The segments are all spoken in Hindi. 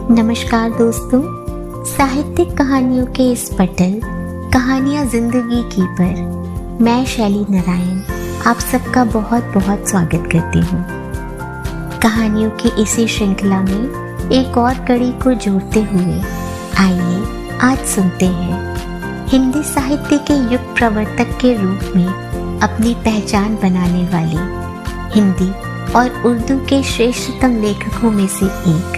नमस्कार दोस्तों, साहित्यिक कहानियों के इस पटल कहानियां जिंदगी की पर मैं शैली नारायण आप सबका बहुत बहुत स्वागत करती हूँ। कहानियों की इसी श्रृंखला में एक और कड़ी को जोड़ते हुए आइए आज सुनते हैं हिंदी साहित्य के युग प्रवर्तक के रूप में अपनी पहचान बनाने वाले हिंदी और उर्दू के श्रेष्ठतम लेखकों में से एक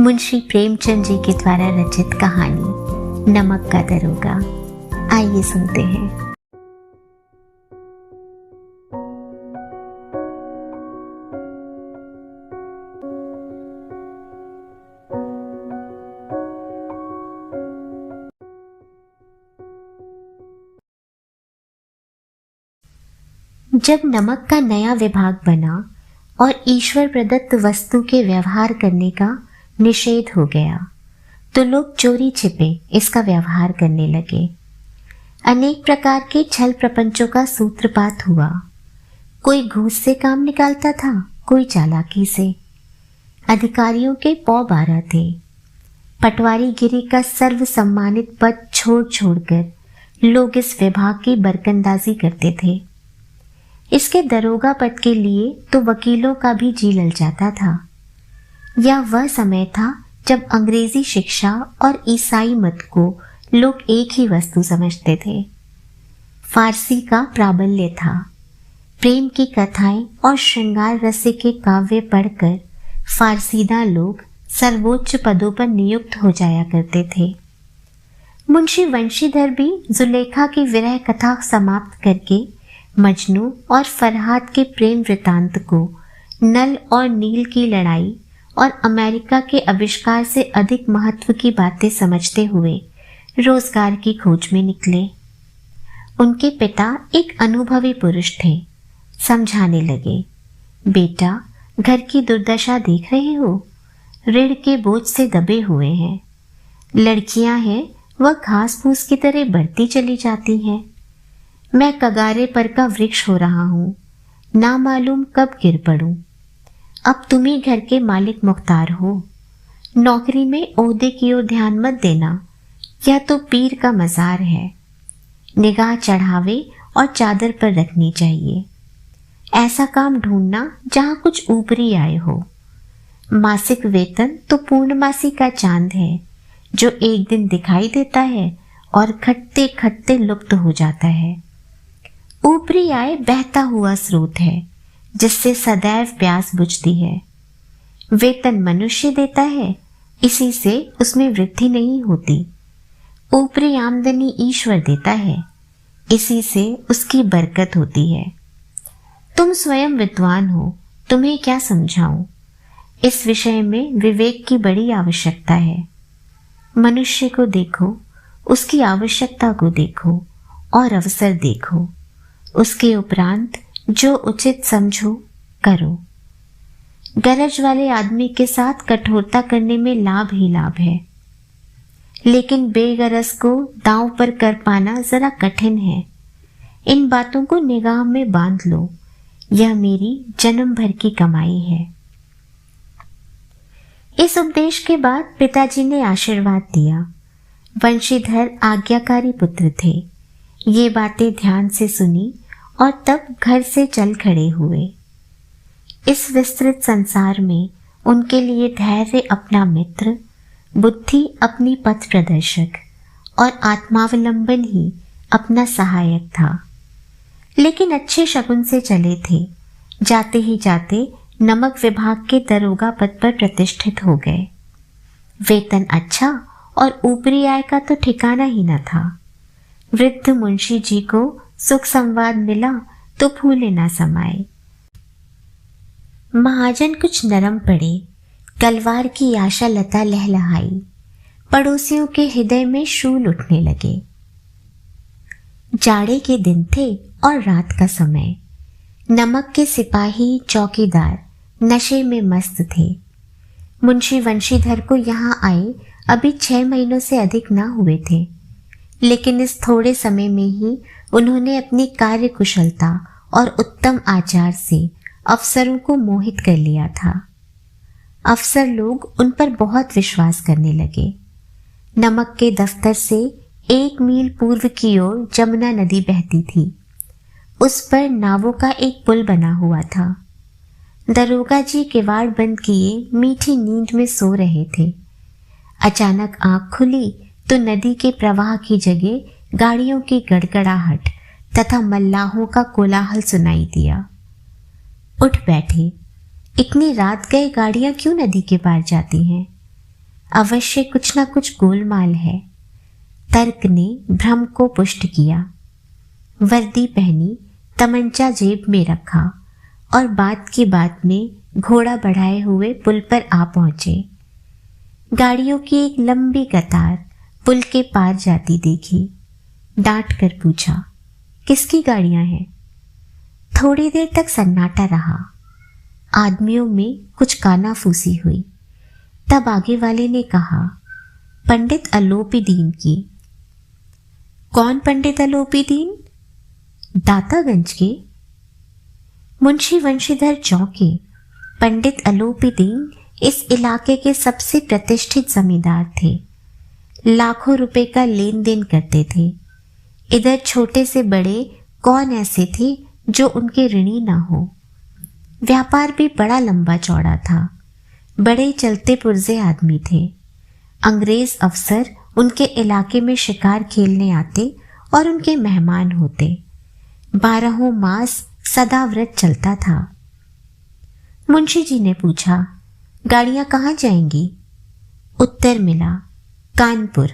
मुंशी प्रेमचंद जी के द्वारा रचित कहानी नमक का दरोगा। आइए सुनते हैं। जब नमक का नया विभाग बना और ईश्वर प्रदत्त वस्तु के व्यवहार करने का निषेध हो गया तो लोग चोरी छिपे इसका व्यवहार करने लगे। अनेक प्रकार के छल प्रपंचों का सूत्रपात हुआ। कोई घूस से काम निकालता था, कोई चालाकी से। अधिकारियों के पौ 12 थे। पटवारी गिरी का सर्व सम्मानित पद छोड़ छोड़कर लोग इस विभाग की बरकंदाजी करते थे। इसके दरोगा पद के लिए तो वकीलों का भी जी लल जाता था। यह वह समय था जब अंग्रेजी शिक्षा और ईसाई मत को लोग एक ही वस्तु समझते थे। फारसी का प्राबल्य था। प्रेम की कथाएं और श्रृंगार रस के काव्य पढ़कर फारसीदा लोग सर्वोच्च पदों पर नियुक्त हो जाया करते थे। मुंशी वंशीधर भी जुलेखा की विरह कथा समाप्त करके मजनू और फरहाद के प्रेम वृतांत को नल और नील की लड़ाई और अमेरिका के आविष्कार से अधिक महत्व की बातें समझते हुए रोजगार की खोज में निकले। उनके पिता एक अनुभवी पुरुष थे। समझाने लगे, बेटा घर की दुर्दशा देख रहे हो, ऋण के बोझ से दबे हुए हैं। लड़कियां हैं वह घास फूस की तरह बढ़ती चली जाती हैं। मैं कगारे पर का वृक्ष हो रहा हूँ, ना मालूम कब गिर पड़ूं। अब तुम ही घर के मालिक मुख्तार हो। नौकरी में ओहदे की ओर ध्यान मत देना, यह तो पीर का मजार है। निगाह चढ़ावे और चादर पर रखनी चाहिए। ऐसा काम ढूंढना जहाँ कुछ ऊपरी आय हो। मासिक वेतन तो पूर्णमासी का चांद है जो एक दिन दिखाई देता है और खटते खटते लुप्त हो जाता है। ऊपरी आय बहता हुआ स्रोत है जिससे सदैव प्यास बुझती है। वेतन मनुष्य देता है, इसी से उसमें वृद्धि नहीं होती। ऊपरी आमदनी ईश्वर देता है, इसी से उसकी बरकत होती है। तुम स्वयं विद्वान हो, तुम्हें क्या समझाऊं। इस विषय में विवेक की बड़ी आवश्यकता है। मनुष्य को देखो, उसकी आवश्यकता को देखो और अवसर देखो। उसके उपरांत जो उचित समझो करो। गरज वाले आदमी के साथ कठोरता करने में लाभ ही लाभ है, लेकिन बेगरज को दांव पर कर पाना जरा कठिन है। इन बातों को निगाह में बांध लो, यह मेरी जन्म भर की कमाई है। इस उपदेश के बाद पिताजी ने आशीर्वाद दिया। वंशीधर आज्ञाकारी पुत्र थे। ये बातें ध्यान से सुनी और तब घर से चल खड़े हुए। इस विस्तृत संसार में उनके लिए धैर्य अपना मित्र, बुद्धि अपनी पथ प्रदर्शक और आत्मावलंबन ही अपना सहायक था। लेकिन अच्छे शगुन से चले थे। जाते ही जाते नमक विभाग के दरोगा पद पर प्रतिष्ठित हो गए। वेतन अच्छा और ऊपरी आय का तो ठिकाना ही न था। वृद्ध मुंशी जी को सुख संवाद मिला तो फूले ना समाये। महाजन कुछ नरम पड़े, कलवार की आशा लता लहलहाई। पड़ोसियों के हृदय में शूल उठने लगे। जाड़े के दिन थे और रात का समय। नमक के सिपाही चौकीदार नशे में मस्त थे। मुंशी वंशीधर को यहाँ आए अभी 6 महीनों से अधिक ना हुए थे, लेकिन इस थोड़े समय में ही उन्होंने अपनी कार्य कुशलता और उत्तम आचार से अफसरों को मोहित कर लिया था। अफसर लोग उन पर बहुत विश्वास करने लगे। नमक के दफ्तर से 1 मील पूर्व की ओर जमुना नदी बहती थी। उस पर नावों का एक पुल बना हुआ था। दरोगा जी किवाड़ बंद किए मीठी नींद में सो रहे थे। अचानक आंख खुली तो नदी के प्रवाह की जगह गाड़ियों की गड़गड़ाहट तथा मल्लाहों का कोलाहल सुनाई दिया। उठ बैठे। इतनी रात गए गाड़ियां क्यों नदी के पार जाती हैं? अवश्य कुछ ना कुछ गोलमाल है। तर्क ने भ्रम को पुष्ट किया। वर्दी पहनी, तमंचा जेब में रखा और बात की बात में घोड़ा बढ़ाए हुए पुल पर आ पहुंचे। गाड़ियों की एक लंबी कतार पुल के पार जाती देखी। डांट कर पूछा, किसकी गाड़ियां हैं? थोड़ी देर तक सन्नाटा रहा। आदमियों में कुछ कानाफूसी हुई। तब आगे वाले ने कहा, पंडित अलोपी दीन की। कौन पंडित अलोपी दीन? दातागंज के। मुंशी वंशीधर चौंके। पंडित अलोपी दीन इस इलाके के सबसे प्रतिष्ठित जमींदार थे। लाखों रुपए का लेन देन करते थे। इधर छोटे से बड़े कौन ऐसे थे जो उनके ऋणी ना हो। व्यापार भी बड़ा लंबा चौड़ा था। बड़े चलते पुर्जे आदमी थे। अंग्रेज अफसर उनके इलाके में शिकार खेलने आते और उनके मेहमान होते। 12 मास सदा व्रत चलता था। मुंशी जी ने पूछा, गाड़ियां कहाँ जाएंगी? उत्तर मिला, कानपुर।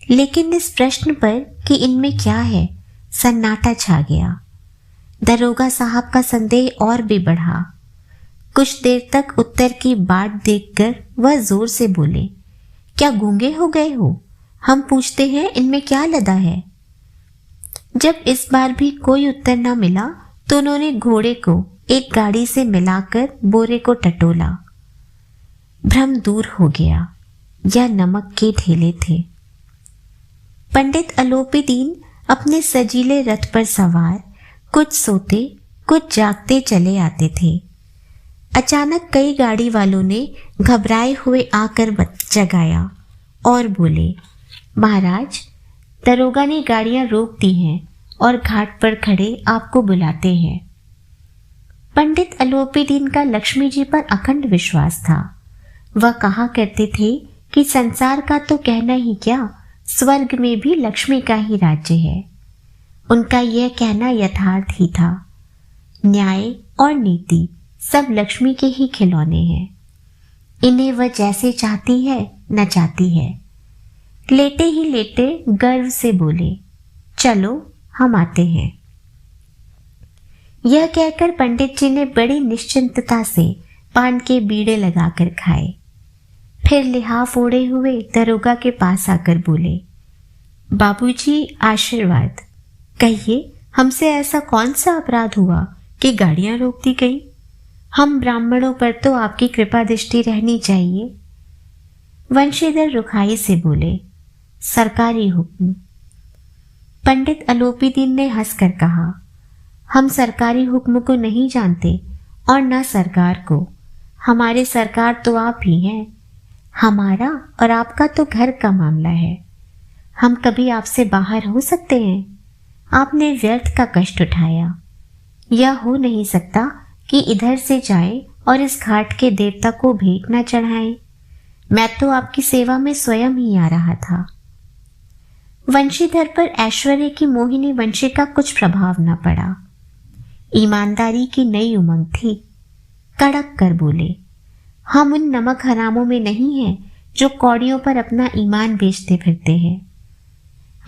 लेकिन इस प्रश्न पर कि इनमें क्या है, सन्नाटा छा गया। दरोगा साहब का संदेह और भी बढ़ा। कुछ देर तक उत्तर की बाट देखकर वह जोर से बोले, क्या गूंगे हो गए हो? हम पूछते हैं इनमें क्या लदा है? जब इस बार भी कोई उत्तर न मिला तो उन्होंने घोड़े को एक गाड़ी से मिलाकर बोरे को टटोला। भ्रम दूर हो गया। यह नमक के ढेले थे। पंडित अलोपी दीन अपने सजीले रथ पर सवार कुछ सोते कुछ जागते चले आते थे। अचानक कई गाड़ी वालों ने घबराए हुए आकर जगाया और बोले, महाराज, दरोगा ने गाड़ियां रोक दी हैं और घाट पर खड़े आपको बुलाते हैं। पंडित अलोपी दीन का लक्ष्मी जी पर अखंड विश्वास था। वह कहा करते थे कि संसार का तो कहना ही क्या, स्वर्ग में भी लक्ष्मी का ही राज्य है। उनका यह कहना यथार्थ ही था। न्याय और नीति सब लक्ष्मी के ही खिलौने हैं। इन्हें वह जैसे चाहती है नचाती है। लेटे ही लेटे गर्व से बोले, चलो हम आते हैं। यह कहकर पंडित जी ने बड़ी निश्चिंतता से पान के बीड़े लगाकर खाए। फिर लिहाफ ओढ़े हुए दरोगा के पास आकर बोले, बाबूजी आशीर्वाद। कहिए, हमसे ऐसा कौन सा अपराध हुआ कि गाड़ियां रोक दी गई? हम ब्राह्मणों पर तो आपकी कृपा दृष्टि रहनी चाहिए। वंशीधर रुखाई से बोले, सरकारी हुक्म। पंडित अलोपी दीन ने हंसकर कहा, हम सरकारी हुक्म को नहीं जानते और न सरकार को। हमारे सरकार तो आप ही हैं। हमारा और आपका तो घर का मामला है। हम कभी आपसे बाहर हो सकते हैं? आपने व्यर्थ का कष्ट उठाया। यह हो नहीं सकता कि इधर से जाएं और इस घाट के देवता को भेंट न चढ़ाएं। मैं तो आपकी सेवा में स्वयं ही आ रहा था। वंशीधर पर ऐश्वर्य की मोहिनी वंशी का कुछ प्रभाव न पड़ा। ईमानदारी की नई उमंग थी। कड़क कर बोले, हम उन नमक हरामों में नहीं हैं जो कौड़ियों पर अपना ईमान बेचते फिरते हैं।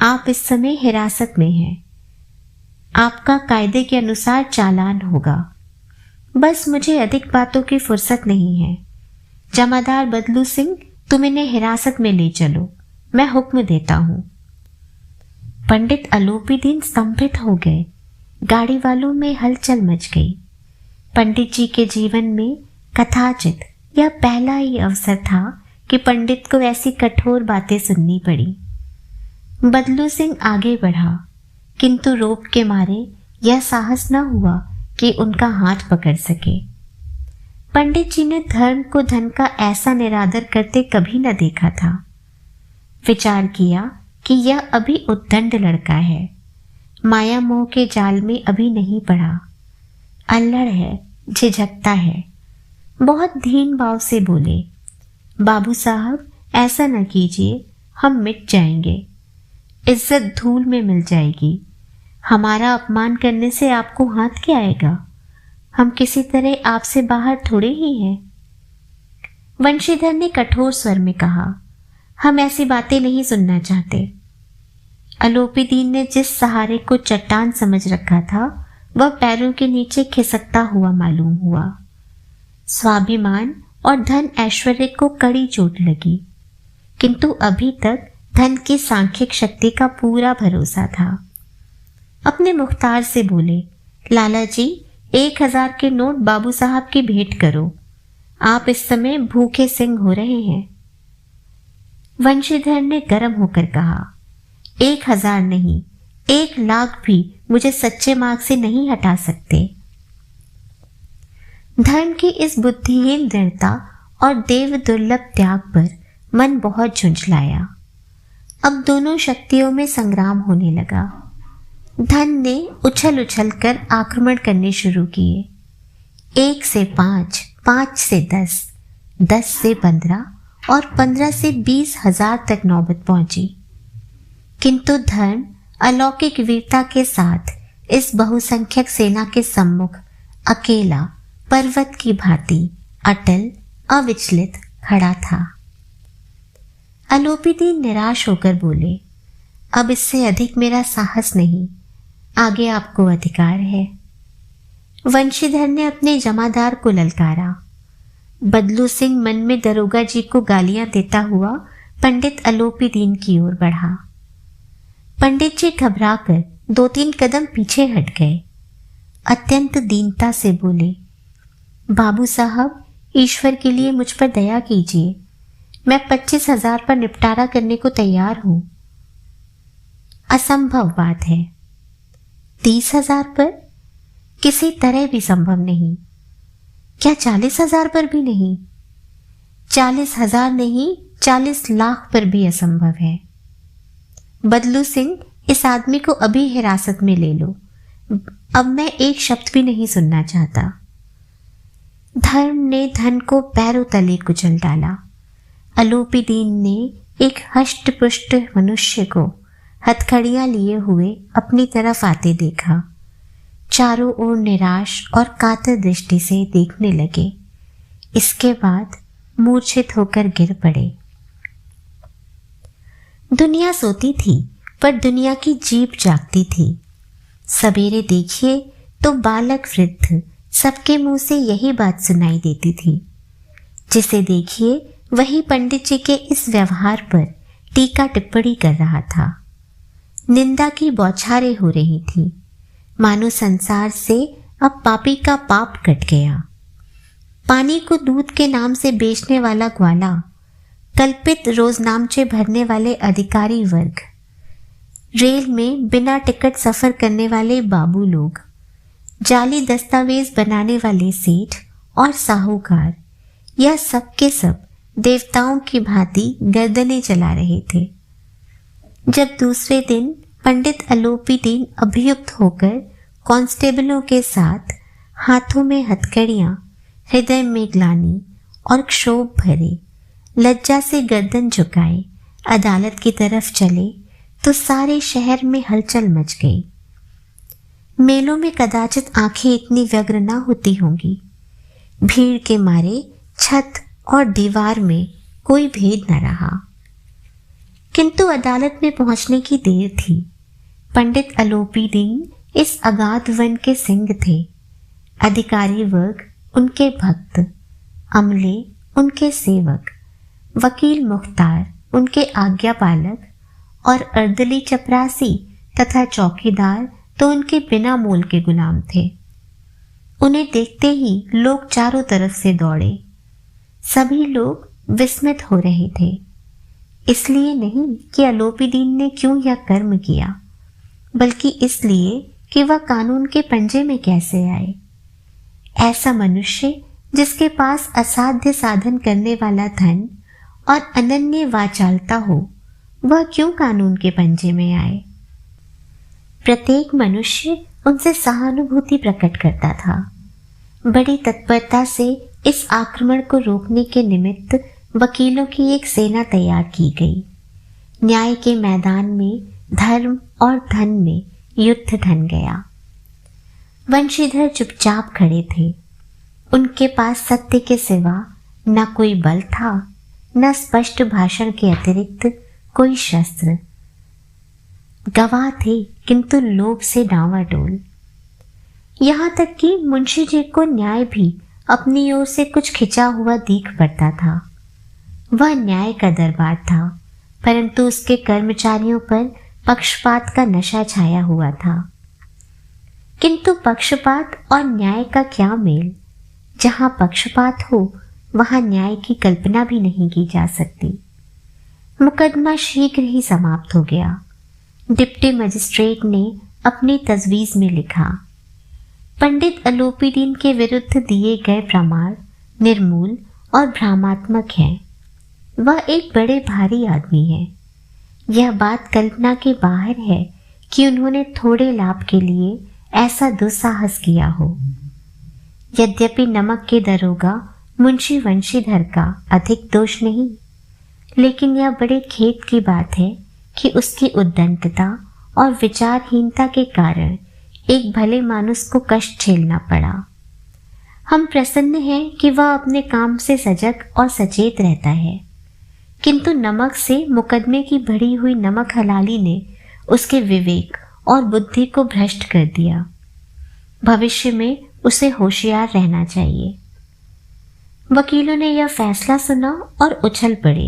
आप इस समय हिरासत में हैं। आपका कायदे के अनुसार चालान होगा। बस मुझे अधिक बातों की फुर्सत नहीं है। जमादार बदलू सिंह, तुम इन्हें हिरासत में ले चलो, मैं हुक्म देता हूं। पंडित अलोपी दीन स्तंभित हो गए। गाड़ी वालों में हलचल मच गई। पंडित जी के जीवन में कथाचित यह पहला ही अवसर था कि पंडित को ऐसी कठोर बातें सुननी पड़ी। बदलू सिंह आगे बढ़ा, किंतु रोब के मारे यह साहस न हुआ कि उनका हाथ पकड़ सके। पंडित जी ने धर्म को धन का ऐसा निरादर करते कभी न देखा था। विचार किया कि यह अभी उद्दंड लड़का है, माया मोह के जाल में अभी नहीं पड़ा, अल्लड़ है, झिझकता है। बहुत दीन भाव से बोले, बाबू साहब ऐसा न कीजिए, हम मिट जाएंगे, इज्जत धूल में मिल जाएगी। हमारा अपमान करने से आपको हाथ क्या आएगा? हम किसी तरह आपसे बाहर थोड़े ही हैं। वंशीधर ने कठोर स्वर में कहा, हम ऐसी बातें नहीं सुनना चाहते। अलोपीदीन ने जिस सहारे को चट्टान समझ रखा था वह पैरों के नीचे खिसकता हुआ मालूम हुआ। स्वाभिमान और धन ऐश्वर्य को कड़ी चोट लगी, किंतु अभी तक धन की सांख्यिक शक्ति का पूरा भरोसा था। अपने मुख्तार से बोले, लाला जी 1000 के नोट बाबू साहब की भेंट करो, आप इस समय भूखे सिंह हो रहे हैं। वंशीधर ने गर्म होकर कहा, 1000 नहीं, 1,00,000 भी मुझे सच्चे मार्ग से नहीं हटा सकते। धर्म की इस बुद्धिहीन दृढ़ता और देव दुर्लभ त्याग पर मन बहुत झुंझलाया। अब दोनों शक्तियों में संग्राम होने लगा। धन ने उछल उछल कर आक्रमण करने शुरू किए। 1 से 5, 5 से 10, 10 से 15 और 15 से 20,000 तक नौबत पहुंची। किंतु धर्म अलौकिक वीरता के साथ इस बहुसंख्यक सेना के सम्मुख अकेला पर्वत की भांति अटल अविचलित खड़ा था। अलोपीदीन निराश होकर बोले, अब इससे अधिक मेरा साहस नहीं, आगे आपको अधिकार है। वंशीधर ने अपने जमादार को ललकारा। बदलू सिंह मन में दरोगा जी को गालियां देता हुआ पंडित अलोपीदीन की ओर बढ़ा। पंडित जी घबराकर 2-3 कदम पीछे हट गए। अत्यंत दीनता से बोले, बाबू साहब ईश्वर के लिए मुझ पर दया कीजिए, मैं 25,000 पर निपटारा करने को तैयार हूं। असंभव बात है। 30,000 पर? किसी तरह भी संभव नहीं। क्या 40,000 पर भी नहीं? 40,000 नहीं, 40,00,000 पर भी असंभव है। बदलू सिंह, इस आदमी को अभी हिरासत में ले लो, अब मैं एक शब्द भी नहीं सुनना चाहता। धर्म ने धन को पैरों तले कुचल डाला। अलोपीदीन ने एक हष्ट-पुष्ट मनुष्य को हथकड़ियां लिए हुए अपनी तरफ आते देखा। चारों ओर निराश और कातर दृष्टि से देखने लगे। इसके बाद मूर्छित होकर गिर पड़े। दुनिया सोती थी पर दुनिया की जीभ जागती थी। सवेरे देखिए तो बालक वृद्ध सबके मुंह से यही बात सुनाई देती थी। जिसे देखिए वही पंडित जी के इस व्यवहार पर टीका टिप्पणी कर रहा था। निंदा की बौछारें हो रही थी, मानो संसार से अब पापी का पाप कट गया। पानी को दूध के नाम से बेचने वाला ग्वाला, कल्पित रोजनामचे भरने वाले अधिकारी वर्ग, रेल में बिना टिकट सफर करने वाले बाबू लोग, जाली दस्तावेज बनाने वाले सेठ और साहूकार, यह सब के सब देवताओं की भांति गर्दनें चला रहे थे। जब दूसरे दिन पंडित अलोपीदीन अभियुक्त होकर कांस्टेबलों के साथ हाथों में हथकड़ियां, हृदय में ग्लानि और क्षोभ भरे, लज्जा से गर्दन झुकाए अदालत की तरफ चले तो सारे शहर में हलचल मच गई। मेलों में कदाचित आंखें इतनी व्यग्र न होती होंगी। भीड़ के मारे छत और दीवार में कोई भेद न रहा। किंतु अदालत में पहुंचने की देर थी। पंडित अलोपीदीन इस अगाध वन के सिंह थे। अधिकारी वर्ग उनके भक्त, अमले उनके सेवक, वकील मुख्तार उनके आज्ञापालक और अर्दली चपरासी तथा चौकीदार तो उनके बिना मोल के गुलाम थे। उन्हें देखते ही लोग चारों तरफ से दौड़े। सभी लोग विस्मित हो रहे थे, इसलिए नहीं कि अलोपीदीन ने क्यों यह कर्म किया, बल्कि इसलिए कि वह कानून के पंजे में कैसे आए। ऐसा मनुष्य जिसके पास असाध्य साधन करने वाला धन और अनन्य वाचालता हो, वह क्यों कानून के पंजे में आए? प्रत्येक मनुष्य उनसे सहानुभूति प्रकट करता था। बड़ी तत्परता से इस आक्रमण को रोकने के निमित्त वकीलों की एक सेना तैयार की गई। न्याय के मैदान में धर्म और धन में युद्ध थन गया। वंशीधर चुपचाप खड़े थे। उनके पास सत्य के सिवा न कोई बल था, न स्पष्ट भाषण के अतिरिक्त कोई शस्त्र। गवाह थे किंतु लोभ से डांवाडोल। यहाँ तक कि मुंशी जी को न्याय भी अपनी ओर से कुछ खिंचा हुआ दिख पड़ता था। वह न्याय का दरबार था, परंतु उसके कर्मचारियों पर पक्षपात का नशा छाया हुआ था। किंतु पक्षपात और न्याय का क्या मेल? जहां पक्षपात हो वहां न्याय की कल्पना भी नहीं की जा सकती। मुकदमा शीघ्र ही समाप्त हो गया। डिप्टी मजिस्ट्रेट ने अपनी तजवीज में लिखा, पंडित अलोपीदीन के विरुद्ध दिए गए प्रमाण निर्मूल और भ्रामात्मक हैं। वह एक बड़े भारी आदमी है। यह बात कल्पना के बाहर है कि उन्होंने थोड़े लाभ के लिए ऐसा दुस्साहस किया हो। यद्यपि नमक के दरोगा मुंशी वंशीधर का अधिक दोष नहीं, लेकिन यह बड़े खेद की बात है कि उसकी उद्दंडता और विचारहीनता के कारण एक भले मानुस को कष्ट झेलना पड़ा। हम प्रसन्न हैं कि वह अपने काम से सजग और सचेत रहता है, किंतु नमक से मुकदमे की बढ़ी हुई नमक हलाली ने उसके विवेक और बुद्धि को भ्रष्ट कर दिया। भविष्य में उसे होशियार रहना चाहिए। वकीलों ने यह फैसला सुना और उछल पड़े।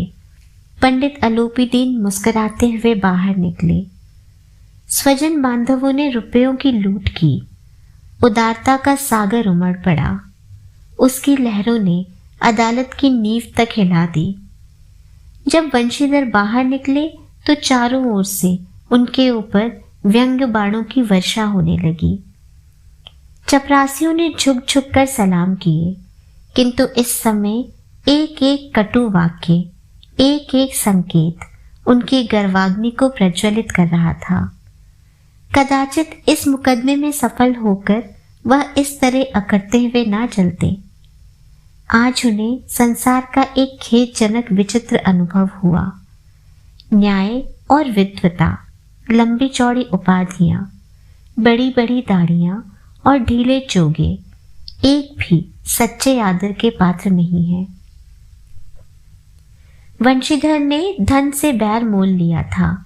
पंडित अलोपीदीन मुस्कुराते हुए बाहर निकले। स्वजन बांधवों ने रुपयों की लूट की। उदारता का सागर उमड़ पड़ा। उसकी लहरों ने अदालत की नींव तक हिला दी। जब वंशीधर बाहर निकले तो चारों ओर से उनके ऊपर व्यंग्य बाणों की वर्षा होने लगी। चपरासियों ने झुक झुक कर सलाम किए, किंतु इस समय एक एक कटु वाक्य, एक एक संकेत उनकी गर्वाग्नि को प्रज्वलित कर रहा था। कदाचित इस मुकदमे में सफल होकर वह इस तरह अकड़ते हुए ना चलते। आज उन्हें संसार का एक खेदजनक विचित्र अनुभव हुआ। न्याय और विद्वता, लंबी चौड़ी उपाधियां, बड़ी बड़ी दाढ़ियां और ढीले चोगे एक भी सच्चे आदर के पात्र नहीं है। वंशीधर ने धन से बैर मोल लिया था।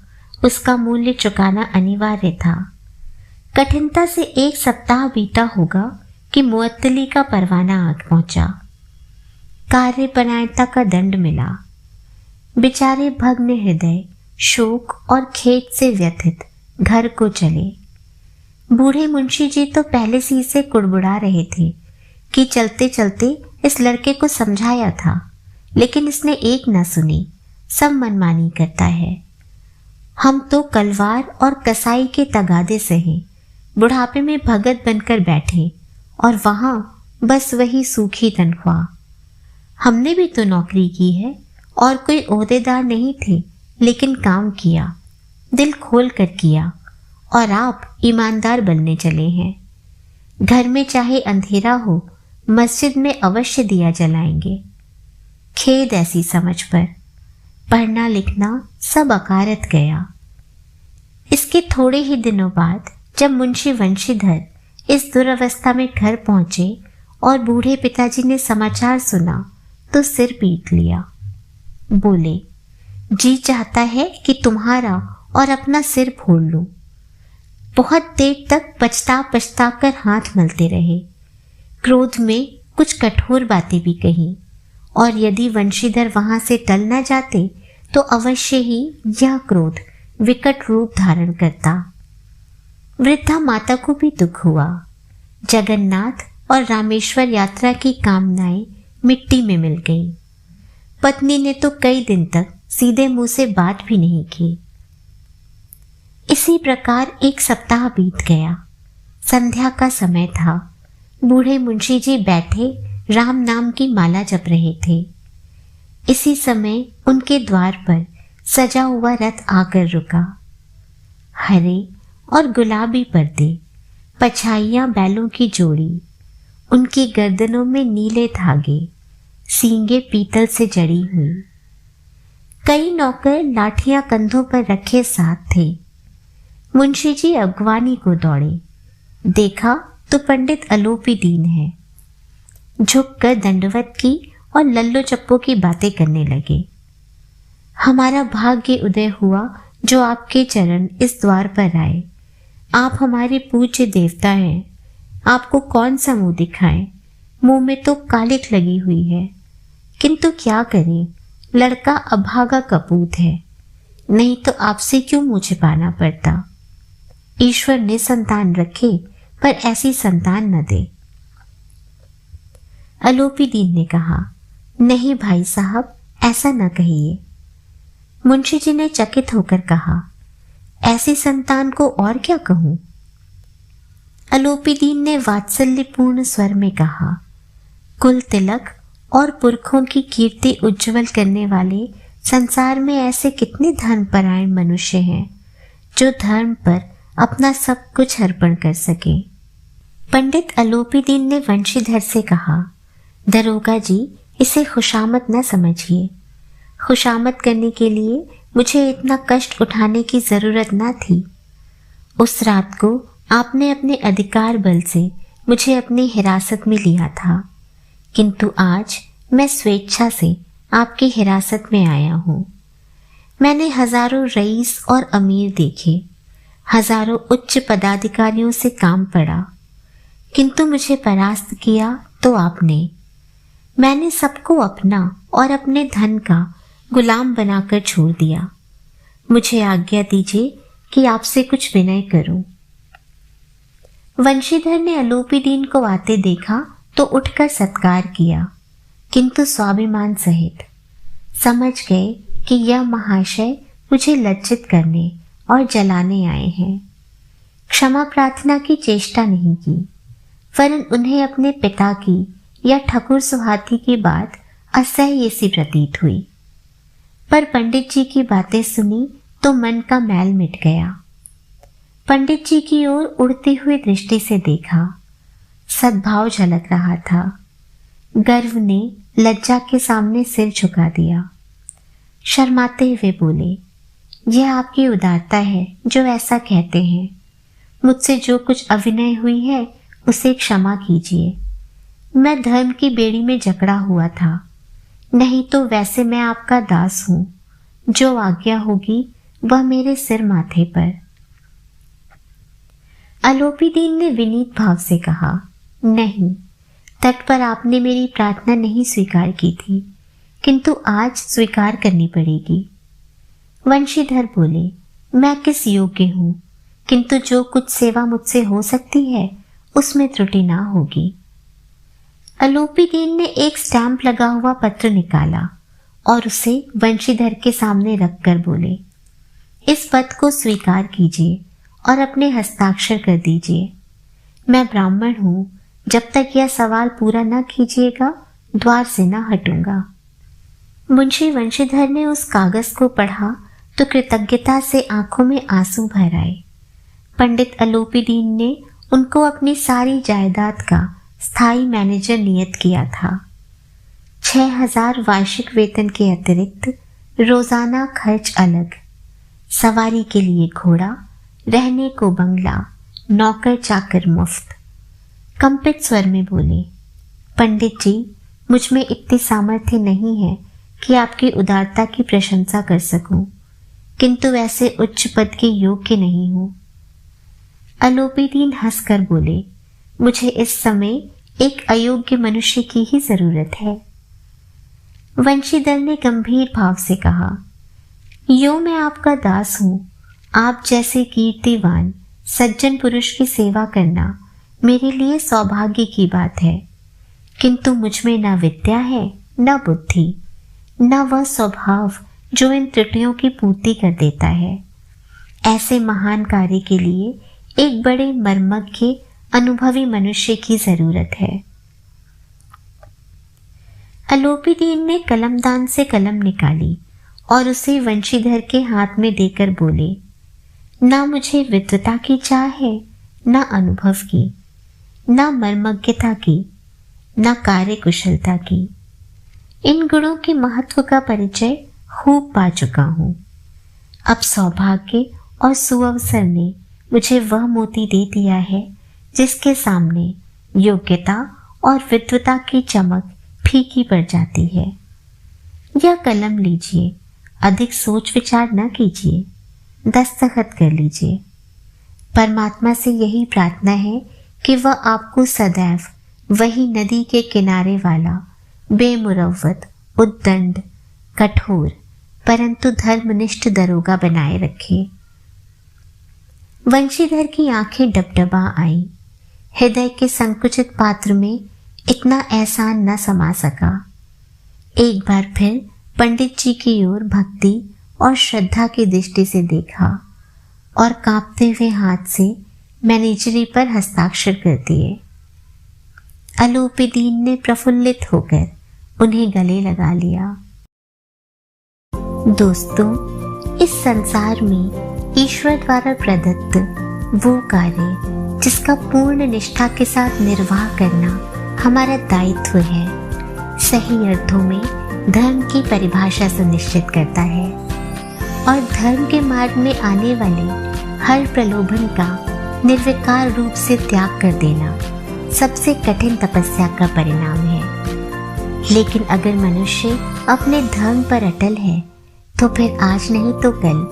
उसका मूल्य चुकाना अनिवार्य था। कठिनता से एक सप्ताह बीता होगा कि मुअत्तली का परवाना आ पहुंचा। कार्यपरायणता का दंड मिला। बेचारे भग्न हृदय, शोक और खेद से व्यथित घर को चले। बूढ़े मुंशी जी तो पहले से इसे कुड़बुड़ा रहे थे कि चलते चलते इस लड़के को समझाया था, लेकिन इसने एक न सुनी, सब मनमानी करता है। हम तो कलवार और कसाई के तगादे सहे, बुढ़ापे में भगत बनकर बैठे और वहां बस वही सूखी तनख्वाह। हमने भी तो नौकरी की है और कोई ओहदेदार नहीं थे, लेकिन काम किया, दिल खोल कर किया, और आप ईमानदार बनने चले हैं। घर में चाहे अंधेरा हो, मस्जिद में अवश्य दिया जलाएंगे। खेद ऐसी समझ पर। पढ़ना लिखना सब अकारत गया। इसके थोड़े ही दिनों बाद जब मुंशी वंशीधर इस दुर्अवस्था में घर पहुंचे और बूढ़े पिताजी ने समाचार सुना तो सिर पीट लिया। बोले, जी चाहता है कि तुम्हारा और अपना सिर फोड़ लूं। बहुत देर तक पछता पछता कर हाथ मलते रहे। क्रोध में कुछ कठोर बातें भी कही, और यदि वंशीधर वहां से टल न जाते तो अवश्य ही यह क्रोध विकट रूप धारण करता। वृद्धा माता को भी दुख हुआ। जगन्नाथ और रामेश्वर यात्रा की कामनाएं मिट्टी में मिल गई। पत्नी ने तो कई दिन तक सीधे मुंह से बात भी नहीं की। इसी प्रकार एक सप्ताह बीत गया। संध्या का समय था। बूढ़े मुंशी जी बैठे राम नाम की माला जप रहे थे। इसी समय उनके द्वार पर सजा हुआ रथ आकर रुका। हरे और गुलाबी पर्दे, पछाइयां बैलों की जोड़ी, उनकी गर्दनों में नीले धागे, सींगे पीतल से जड़ी हुई। कई नौकर लाठियां कंधों पर रखे साथ थे। मुंशी जी अगवानी को दौड़े। देखा तो पंडित अलोपी दीन है। झुककर दंडवत की और लल्लो चप्पो की बातें करने लगे। हमारा भाग्य उदय हुआ जो आपके चरण इस द्वार पर आए। आप हमारे पूज्य देवता हैं। आपको कौन सा मुंह दिखाएं? मुंह में तो कालिख लगी हुई है, किंतु क्या करें, लड़का अभागा कपूत है। नहीं तो आपसे क्यों मुंह छिपाना पड़ता। ईश्वर ने संतान रखे पर ऐसी संतान न दे। अलोपी दीन ने कहा, नहीं भाई साहब, ऐसा न कहिए। मुंशी जी ने चकित होकर कहा, ऐसी संतान को और क्या कहूं। अलोपी दीन ने वात्सल्यपूर्ण स्वर में कहा, कुल तिलक और पुरखों की कीर्ति उज्जवल करने वाले संसार में ऐसे कितने धर्मपरायण मनुष्य हैं जो धर्म पर अपना सब कुछ अर्पण कर सके। पंडित अलोपी दीन ने वंशीधर से कहा, दरोगा जी, इसे खुशामद न समझिए। खुशामद करने के लिए मुझे इतना कष्ट उठाने की जरूरत न थी। उस रात को आपने अपने अधिकार बल से मुझे अपनी हिरासत में लिया था, किंतु आज मैं स्वेच्छा से आपकी हिरासत में आया हूँ। मैंने हजारों रईस और अमीर देखे, हजारों उच्च पदाधिकारियों से काम पड़ा, किंतु मुझे परास्त किया तो आपने। मैंने सबको अपना और अपने धन का गुलाम बनाकर छोड़ दिया। मुझे आज्ञा दीजिए कि आपसे कुछ विनय करूं। वंशीधर ने अलोपी दीन को आते देखा तो उठकर सत्कार किया, किंतु स्वाभिमान सहित। समझ गए कि यह महाशय मुझे लज्जित करने और जलाने आए हैं। क्षमा प्रार्थना की चेष्टा नहीं की, वरन उन्हें अपने पिता की या ठकुर सुहाती की बात असह्य सी प्रतीत हुई। पर पंडित जी की बातें सुनी तो मन का मैल मिट गया। पंडित जी की ओर उड़ती हुई दृष्टि से देखा, सद्भाव झलक रहा था। गर्व ने लज्जा के सामने सिर झुका दिया। शर्माते हुए बोले, यह आपकी उदारता है जो ऐसा कहते हैं। मुझसे जो कुछ अविनय हुई है उसे क्षमा कीजिए। मैं धर्म की बेड़ी में जकड़ा हुआ था, नहीं तो वैसे मैं आपका दास हूं। जो आज्ञा होगी वह मेरे सिर माथे पर। अलोपी दीन ने विनीत भाव से कहा, नहीं, तट पर आपने मेरी प्रार्थना नहीं स्वीकार की थी, किंतु आज स्वीकार करनी पड़ेगी। वंशीधर बोले, मैं किस योग्य हूं, किंतु जो कुछ सेवा मुझसे हो सकती है उसमें त्रुटि ना होगी। अलोपी दीन ने एक स्टैंप लगा हुआ पत्र निकाला और उसे वंशीधर के सामने रखकर बोले, इस पद को स्वीकार कीजिए और अपने हस्ताक्षर कर दीजिए। मैं ब्राह्मण हूं, जब तक यह सवाल पूरा न कीजिएगा द्वार से न हटूंगा। मुंशी वंशीधर ने उस कागज को पढ़ा तो कृतज्ञता से आंखों में आंसू भर आए। पंडित अलोपी दीन ने उनको अपनी सारी जायदाद का स्थायी मैनेजर नियत किया था। 6,000 वार्षिक वेतन के अतिरिक्त रोजाना खर्च अलग, सवारी के लिए घोड़ा, रहने को बंगला, नौकर चाकर मुफ्त। कंपित स्वर में बोले, पंडित जी, मुझ में इतनी सामर्थ्य नहीं है कि आपकी उदारता की प्रशंसा कर सकूं, किंतु ऐसे उच्च पद के योग्य नहीं हूं। अलोपी दीन हंसकर बोले, मुझे इस समय एक अयोग्य मनुष्य की ही जरूरत है। वंशीधर ने गंभीर भाव से कहा, यो मैं आपका दास हूं। आप जैसे कीर्तिवान सज्जन पुरुष की सेवा करना मेरे लिए सौभाग्य की बात है, किंतु मुझ में न विद्या है, न बुद्धि, न वह स्वभाव जो इन त्रुटियों की पूर्ति कर देता है। ऐसे महान कार्य के लिए एक बड़े मर्मज्ञ अनुभवी मनुष्य की जरूरत है। अलोपीदीन ने कलमदान से कलम निकाली और उसे वंशीधर के हाथ में देकर बोले, ना मुझे विद्वता की चाह है, ना अनुभव की, ना मर्मज्ञता की, ना कार्य कुशलता की। इन गुणों के महत्व का परिचय खूब पा चुका हूँ। अब सौभाग्य और सुअवसर ने मुझे वह मोती दे दिया है जिसके सामने योग्यता और विद्वता की चमक फीकी पड़ जाती है। यह कलम लीजिए, अधिक सोच विचार न कीजिए, दस्तखत कर लीजिए। परमात्मा से यही प्रार्थना है कि वह आपको सदैव वही नदी के किनारे वाला बेमुरव्वत, उद्दंड, कठोर परंतु धर्मनिष्ठ दरोगा बनाए रखे। वंशीधर की आंखें डबडबा आईं। हृदय के संकुचित पात्र में इतना एहसान न समा सका। एक बार फिर पंडित जी की ओर भक्ति और श्रद्धा की दृष्टि से देखा और कांपते हुए हाथ से मैनेजरी पर हस्ताक्षर कर दिए। अलोपीदीन ने प्रफुल्लित होकर उन्हें गले लगा लिया। दोस्तों, इस संसार में ईश्वर द्वारा प्रदत्त वो कार्य जिसका पूर्ण निष्ठा के साथ निर्वाह करना हमारा दायित्व है, सही अर्थों में धर्म की परिभाषा सुनिश्चित करता है और धर्म के मार्ग में आने वाले हर प्रलोभन का निर्विकार रूप से त्याग कर देना सबसे कठिन तपस्या का परिणाम है। लेकिन अगर मनुष्य अपने धर्म पर अटल है तो फिर आज नहीं तो कल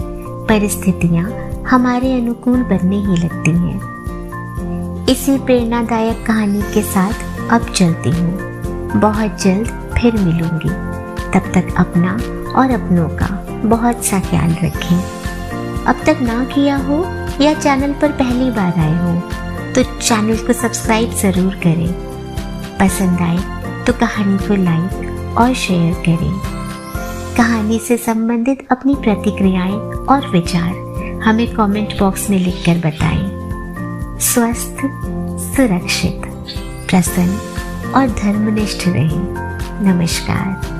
परिस्थितियां हमारे अनुकूल बनने ही लगती हैं। इसी प्रेरणादायक कहानी के साथ अब चलती हूँ। बहुत जल्द फिर मिलूंगी। तब तक अपना और अपनों का बहुत सा ख्याल रखें। अब तक ना किया हो या चैनल पर पहली बार आए हो तो चैनल को सब्सक्राइब ज़रूर करें। पसंद आए तो कहानी को लाइक और शेयर करें। कहानी से संबंधित अपनी प्रतिक्रियाएं और विचार हमें कमेंट बॉक्स में लिखकर बताएं। स्वस्थ, सुरक्षित, प्रसन्न और धर्मनिष्ठ रहें। नमस्कार।